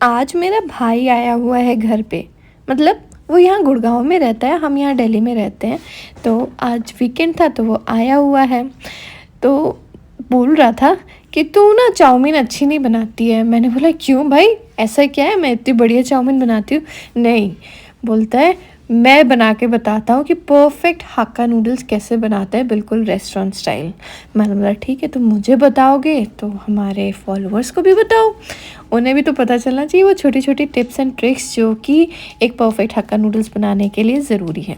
आज मेरा भाई आया हुआ है घर पे। मतलब वो यहाँ गुड़गांव में रहता है, हम यहाँ दिल्ली में रहते हैं। तो आज वीकेंड था तो वो आया हुआ है। तो बोल रहा था कि तू ना चाउमीन अच्छी नहीं बनाती है। मैंने बोला क्यों भाई, ऐसा क्या है, मैं इतनी बढ़िया चाउमीन बनाती हूँ। नहीं, बोलता है मैं बना के बताता हूँ कि परफेक्ट हक्का नूडल्स कैसे बनाते हैं, बिल्कुल रेस्टोरेंट स्टाइल। मैंने बोला ठीक है, तुम मुझे बताओगे तो हमारे फॉलोअर्स को भी बताओ, उन्हें भी तो पता चलना चाहिए वो छोटी छोटी टिप्स एंड ट्रिक्स जो कि एक परफेक्ट हक्का नूडल्स बनाने के लिए ज़रूरी है।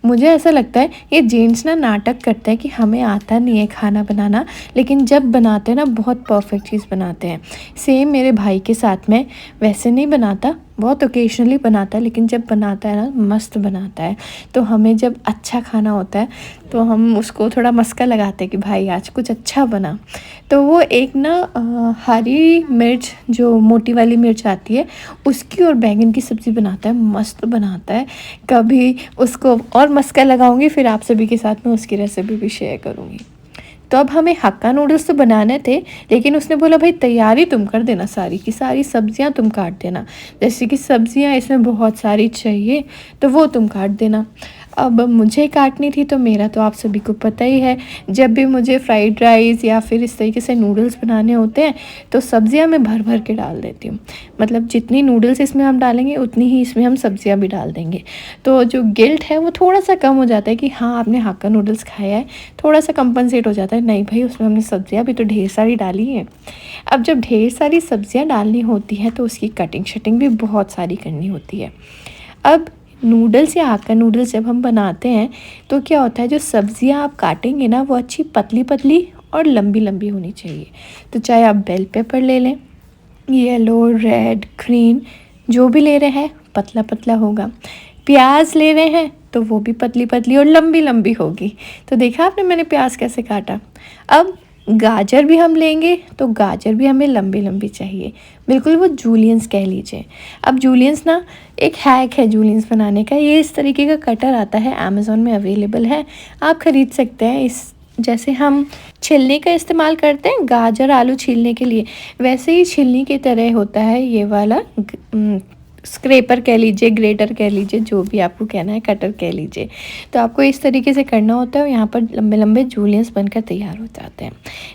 मुझे ऐसा लगता है ये जेंट्स ना नाटक करते हैं कि हमें आता नहीं है खाना बनाना, लेकिन जब बनाते हैं ना बहुत परफेक्ट चीज़ बनाते हैं। सेम मेरे भाई के साथ में, वैसे नहीं बनाता, बहुत ओकेजनली बनाता है, लेकिन जब बनाता है ना मस्त बनाता है। तो हमें जब अच्छा खाना होता है तो हम उसको थोड़ा मस्का लगाते हैं कि भाई आज कुछ अच्छा बना। तो वो एक ना हरी मिर्च, जो मोटी वाली मिर्च आती है, उसकी और बैंगन की सब्ज़ी बनाता है, मस्त बनाता है। कभी उसको और मस्का लगाऊंगी, फिर आप सभी के साथ में उसकी रेसिपी भी शेयर करूँगी। तो अब हमें हक्का नूडल्स तो बनाने थे, लेकिन उसने बोला भाई तैयारी तुम कर देना, सारी की सारी सब्जियां तुम काट देना। जैसे कि सब्जियां इसमें बहुत सारी चाहिए तो वो तुम काट देना। अब मुझे काटनी थी तो मेरा तो आप सभी को पता ही है, जब भी मुझे फ्राइड राइस या फिर इस तरीके से नूडल्स बनाने होते हैं तो सब्जियां मैं भर भर के डाल देती हूँ। मतलब जितनी नूडल्स इसमें हम डालेंगे उतनी ही इसमें हम सब्जियां भी डाल देंगे। तो जो गिल्ट है वो थोड़ा सा कम हो जाता है कि हाँ आपने हक्का नूडल्स खाया है, थोड़ा सा कंपनसेट हो जाता है। नहीं भाई, उसमें हमने सब्जियां भी तो ढेर सारी डाली हैं। अब जब ढेर सारी सब्जियां डालनी होती है तो उसकी कटिंग शटिंग भी बहुत सारी करनी होती है। अब नूडल्स या हक्का नूडल्स जब हम बनाते हैं तो क्या होता है, जो सब्जियां आप काटेंगे ना वो अच्छी पतली पतली और लंबी लंबी होनी चाहिए। तो चाहे आप बेल पेपर ले लें, येलो, रेड, ग्रीन, जो भी ले रहे हैं पतला पतला होगा। प्याज ले रहे हैं तो वो भी पतली पतली और लंबी लंबी होगी। तो देखा आपने मैंने प्याज कैसे काटा। अब गाजर भी हम लेंगे तो गाजर भी हमें लंबी लंबी चाहिए, बिल्कुल वो जूलियंस कह लीजिए। अब जूलियंस ना एक हैक है जूलियंस बनाने का। ये इस तरीके का कटर आता है, अमेज़ॉन में अवेलेबल है, आप ख़रीद सकते हैं। इस जैसे हम छिलनी का इस्तेमाल करते हैं गाजर आलू छीलने के लिए, वैसे ही छिलनी की तरह होता है ये वाला स्क्रैपर कह लीजिए, ग्रेटर कह लीजिए, जो भी आपको कहना है, कटर कह लीजिए। तो आपको इस तरीके से करना होता है। यहाँ पर लंबे लंबे जूलियंस बनकर तैयार हो जाते हैं।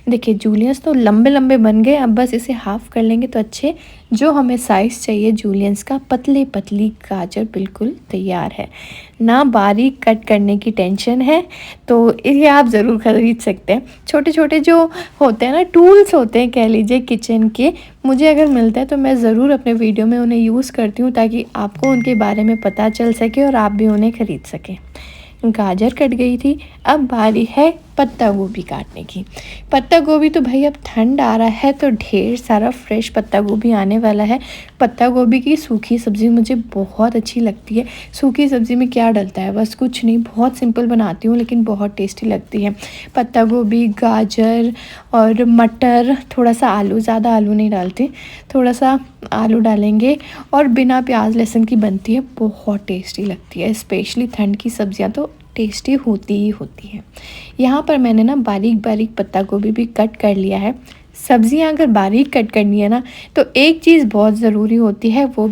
देखिए जूलियंस तो लंबे लंबे बन गए। अब बस इसे हाफ़ कर लेंगे तो अच्छे जो हमें साइज़ चाहिए जूलियंस का, पतली पतली गाजर बिल्कुल तैयार है। ना बारीक कट करने की टेंशन है, तो ये आप ज़रूर ख़रीद सकते हैं। छोटे छोटे जो होते हैं ना टूल्स होते हैं कह लीजिए किचन के, मुझे अगर मिलता है तो मैं ज़रूर अपने वीडियो में उन्हें यूज़ करती हूँ ताकि आपको उनके बारे में पता चल सके और आप भी उन्हें ख़रीद सकें। गाजर कट गई थी, अब बारी है पत्ता गोभी काटने की। पत्ता गोभी तो भाई अब ठंड आ रहा है तो ढेर सारा फ्रेश पत्ता गोभी आने वाला है। पत्ता गोभी की सूखी सब्ज़ी मुझे बहुत अच्छी लगती है। सूखी सब्ज़ी में क्या डलता है, बस कुछ नहीं, बहुत सिंपल बनाती हूँ लेकिन बहुत टेस्टी लगती है। पत्ता गोभी, गाजर और मटर, थोड़ा सा आलू, ज़्यादा आलू नहीं डालती, थोड़ा सा आलू डालेंगे और बिना प्याज लहसुन की बनती है, बहुत टेस्टी लगती है। स्पेशली ठंड की सब्ज़ियाँ तो टेस्टी होती ही होती है। यहाँ पर मैंने ना बारीक बारीक पत्ता गोभी भी कट कर लिया है। सब्जियाँ अगर बारीक कट करनी है ना तो एक चीज़ बहुत ज़रूरी होती है, वो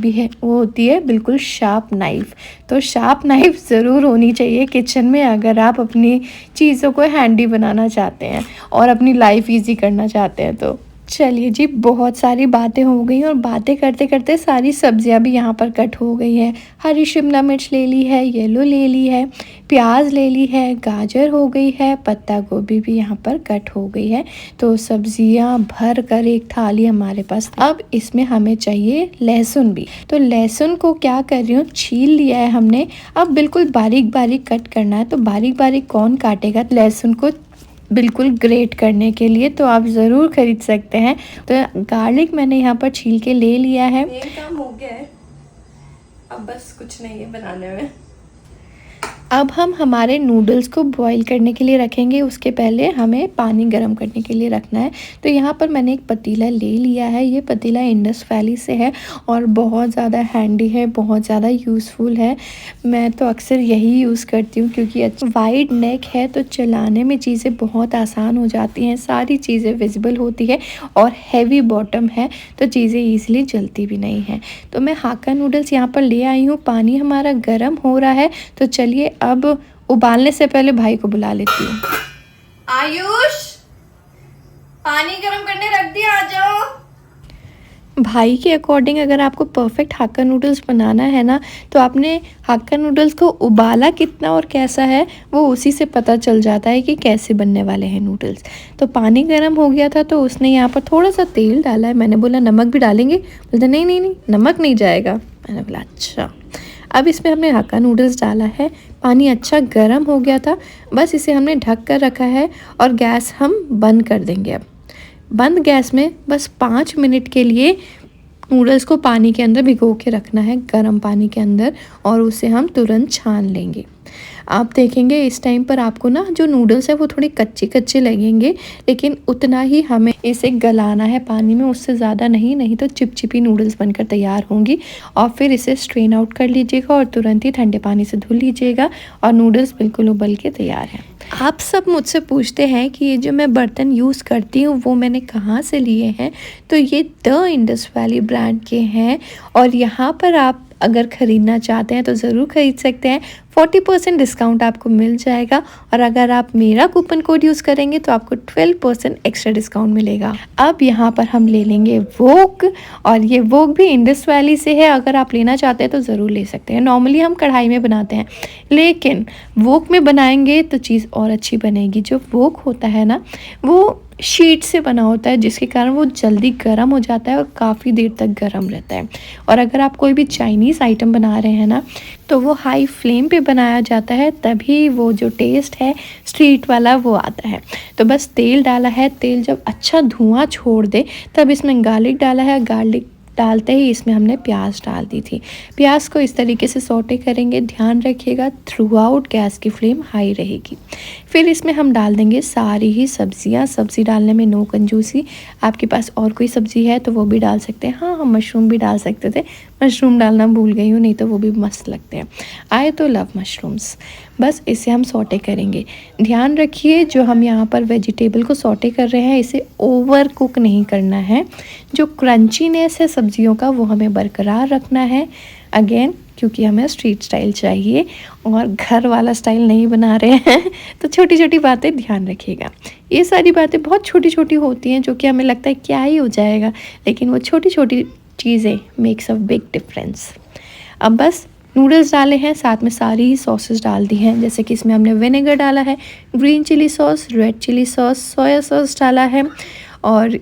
होती है बिल्कुल शार्प नाइफ़। तो शार्प नाइफ़ ज़रूर होनी चाहिए किचन में अगर आप अपनी चीज़ों को हैंडी बनाना चाहते हैं और अपनी लाइफ ईजी करना चाहते हैं। तो चलिए जी, बहुत सारी बातें हो गई और बातें करते करते सारी सब्जियां भी यहाँ पर कट हो गई है। हरी शिमला मिर्च ले ली है, येलो ले ली है, प्याज ले ली है, गाजर हो गई है, पत्ता गोभी भी यहाँ पर कट हो गई है। तो सब्जियां भर कर एक थाली हमारे पास। अब इसमें हमें चाहिए लहसुन भी। तो लहसुन को क्या कर रही हूँ, छील लिया है हमने। अब बिल्कुल बारीक बारीक कट करना है। तो बारीक बारीक कौन काटेगा लहसुन को बिल्कुल ग्रेट करने के लिए, तो आप ज़रूर ख़रीद सकते हैं। तो गार्लिक मैंने यहाँ पर छील के ले लिया है। ये काम हो गया है, अब बस कुछ नहीं है बनाने में। अब हम हमारे नूडल्स को बॉईल करने के लिए रखेंगे। उसके पहले हमें पानी गर्म करने के लिए रखना है। तो यहाँ पर मैंने एक पतीला ले लिया है। ये पतीला इंडस वैली से है और बहुत ज़्यादा हैंडी है, बहुत ज़्यादा यूज़फुल है। मैं तो अक्सर यही यूज़ करती हूँ क्योंकि वाइड नेक है तो चलाने में चीज़ें बहुत आसान हो जाती हैं, सारी चीज़ें विजिबल होती है और हैवी बॉटम है तो चीज़ें ईज़िली जलती भी नहीं हैं। तो मैं हाक्का नूडल्स यहाँ पर ले आई हूँ। पानी हमारा गर्म हो रहा है तो चलिए अब उबालने से पहले भाई को बुला लेती हूँ। आयुष, पानी गर्म करने रख दिया, आ जाओ। भाई के अकॉर्डिंग अगर आपको परफेक्ट हाक्का नूडल्स बनाना है ना तो आपने हाक्का नूडल्स को उबाला कितना और कैसा है वो उसी से पता चल जाता है कि कैसे बनने वाले हैं नूडल्स। तो पानी गर्म हो गया था तो उसने यहाँ पर थोड़ा सा तेल डाला है। मैंने बोला नमक भी डालेंगे, बोलते नहीं नहीं नहीं नमक नहीं जाएगा। मैंने बोला अच्छा। अब इसमें हमने हाक्का नूडल्स डाला है। पानी अच्छा गर्म हो गया था, बस इसे हमने ढक कर रखा है और गैस हम बंद कर देंगे। अब बंद गैस में बस 5 मिनट के लिए नूडल्स को पानी के अंदर भिगो के रखना है, गर्म पानी के अंदर, और उसे हम तुरंत छान लेंगे। आप देखेंगे इस टाइम पर आपको ना जो नूडल्स है वो थोड़ी कच्चे कच्चे लगेंगे, लेकिन उतना ही हमें इसे गलाना है पानी में, उससे ज़्यादा नहीं, नहीं तो चिपचिपी नूडल्स बनकर तैयार होंगी। और फिर इसे स्ट्रेन आउट कर लीजिएगा और तुरंत ही ठंडे पानी से धुल लीजिएगा और नूडल्स बिल्कुल उबल के तैयार हैं। आप सब मुझसे पूछते हैं कि ये जो मैं बर्तन यूज़ करती हूँ वो मैंने कहाँ से लिए हैं। तो ये द इंडस वैली ब्रांड के हैं और यहाँ पर आप अगर ख़रीदना चाहते हैं तो ज़रूर ख़रीद सकते हैं। 40% डिस्काउंट आपको मिल जाएगा और अगर आप मेरा कूपन कोड यूज़ करेंगे तो आपको 12% एक्स्ट्रा डिस्काउंट मिलेगा। अब यहाँ पर हम ले लेंगे वोक, और ये वोक भी इंडस वैली से है। अगर आप लेना चाहते हैं तो ज़रूर ले सकते हैं। नॉर्मली हम कढ़ाई में बनाते हैं, लेकिन वोक में बनाएंगे तो चीज़ और अच्छी बनेगी। जो वोक होता है ना वो शीट से बना होता है, जिसके कारण वो जल्दी गर्म हो जाता है और काफ़ी देर तक गर्म रहता है। और अगर आप कोई भी चाइनीज़ आइटम बना रहे हैं ना तो वो हाई फ्लेम पे बनाया जाता है, तभी वो जो टेस्ट है स्ट्रीट वाला वो आता है। तो बस तेल डाला है, तेल जब अच्छा धुआं छोड़ दे तब इसमें गार्लिक डाला है। गार्लिक डालते ही इसमें हमने प्याज डाल दी थी। प्याज को इस तरीके से सौटे करेंगे, ध्यान रखिएगा थ्रू आउट गैस की फ्लेम हाई रहेगी। फिर इसमें हम डाल देंगे सारी ही सब्जियां। सब्ज़ी डालने में नो कंजूसी, आपके पास और कोई सब्ज़ी है तो वो भी डाल सकते हैं। हाँ, हम मशरूम भी डाल सकते थे, मशरूम डालना भूल गई हूँ, नहीं तो वो भी मस्त लगते हैं। आए तो लव मशरूम्स। बस इसे हम सौटे करेंगे। ध्यान रखिए जो हम यहाँ पर वेजिटेबल को सौटे कर रहे हैं इसे ओवर कुक नहीं करना है। जो क्रंचीनेस है सब्जियों का वो हमें बरकरार रखना है। अगेन क्योंकि हमें स्ट्रीट स्टाइल चाहिए और घर वाला स्टाइल नहीं बना रहे हैं तो छोटी छोटी बातें ध्यान रखिएगा। ये सारी बातें बहुत छोटी छोटी होती हैं जो कि हमें लगता है क्या ही हो जाएगा, लेकिन वो छोटी छोटी चीज़ें मेक्स अ बिग डिफरेंस। अब बस नूडल्स डाले हैं, साथ में सारी ही सॉसेस डाल दी हैं। जैसे कि इसमें हमने विनेगर डाला है, green chilli sauce, red chilli sauce, soya sauce डाला है और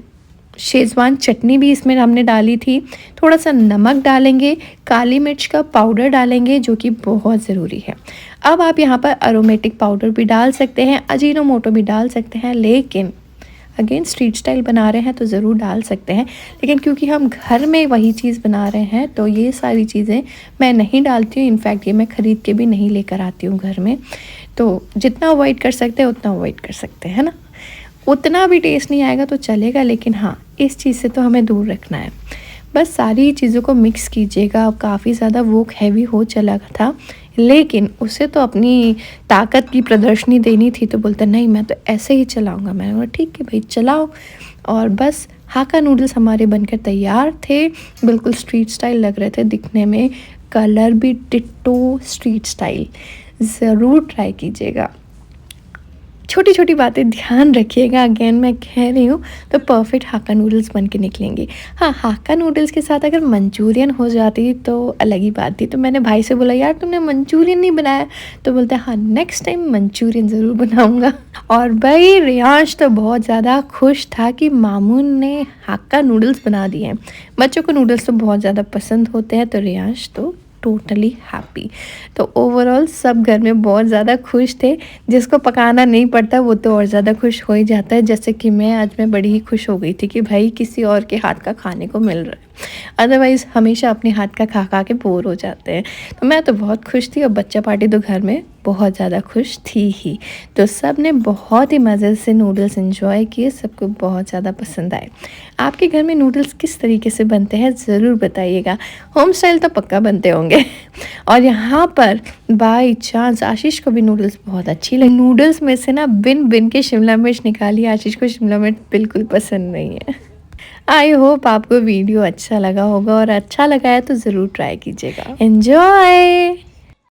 शेज़वान चटनी भी इसमें हमने डाली थी। थोड़ा सा नमक डालेंगे, काली मिर्च का पाउडर डालेंगे जो कि बहुत ज़रूरी है। अब आप यहाँ पर अरोमेटिक पाउडर भी डाल सकते हैं, अजीनोमोटो भी डाल सकते हैं, लेकिन अगेन स्ट्रीट स्टाइल बना रहे हैं तो ज़रूर डाल सकते हैं। लेकिन क्योंकि हम घर में वही चीज़ बना रहे हैं तो ये सारी चीज़ें मैं नहीं डालती हूँ। इनफैक्ट ये मैं ख़रीद के भी नहीं लेकर आती हूँ घर में। तो जितना अवॉइड कर सकते हैं उतना अवॉइड कर सकते हैं ना। उतना भी टेस्ट नहीं आएगा तो चलेगा, लेकिन हाँ इस चीज़ से तो हमें दूर रखना है। बस सारी चीज़ों को मिक्स कीजिएगा। काफ़ी ज़्यादा वोक हैवी हो चला था, लेकिन उसे तो अपनी ताकत की प्रदर्शनी देनी थी तो बोलता नहीं मैं तो ऐसे ही चलाऊंगा। मैंने बोला ठीक है भाई चलाओ। और बस हाक्का नूडल्स हमारे बनकर तैयार थे। बिल्कुल स्ट्रीट स्टाइल लग रहे थे दिखने में, कलर भी डिट्टो स्ट्रीट स्टाइल। ज़रूर ट्राई कीजिएगा। छोटी छोटी बातें ध्यान रखिएगा। अगेन मैं कह रही हूँ तो परफेक्ट हाक्का नूडल्स बन के निकलेंगे। हाँ, हाक्का नूडल्स के साथ अगर मंचूरियन हो जाती तो अलग ही बात थी। तो मैंने भाई से बोला यार तुमने मंचूरियन नहीं बनाया, तो बोलता है हाँ नेक्स्ट टाइम मंचूरियन ज़रूर बनाऊँगा। और भाई रियांश तो बहुत ज़्यादा खुश था कि मामून ने हाक्का नूडल्स बना दिए हैं। बच्चों को नूडल्स तो बहुत ज़्यादा पसंद होते हैं तो रियांश तो टोटली हैप्पी। तो ओवरऑल सब घर में बहुत ज़्यादा खुश थे। जिसको पकाना नहीं पड़ता वो तो और ज़्यादा खुश हो ही जाता है। जैसे कि मैं आज मैं बड़ी ही खुश हो गई थी कि भाई किसी और के हाथ का खाने को मिल रहा है। अदरवाइज़ हमेशा अपने हाथ का खा खा के बोर हो जाते हैं। तो मैं तो बहुत खुश थी और बच्चा पार्टी तो घर में बहुत ज़्यादा खुश थी ही। तो सब ने बहुत ही मज़े से नूडल्स एंजॉय किए, सबको बहुत ज़्यादा पसंद आए। आपके घर में नूडल्स किस तरीके से बनते हैं ज़रूर बताइएगा। होम स्टाइल तो पक्का बनते होंगे। और यहाँ पर बाई चांस आशीष को भी नूडल्स बहुत अच्छी लगी। नूडल्स में से ना बिन बिन के शिमला मिर्च निकाली, आशीष को शिमला मिर्च बिल्कुल पसंद नहीं है। आई होप आपको वीडियो अच्छा लगा होगा और अच्छा लगा है तो ज़रूर ट्राई कीजिएगा। एन्जॉय।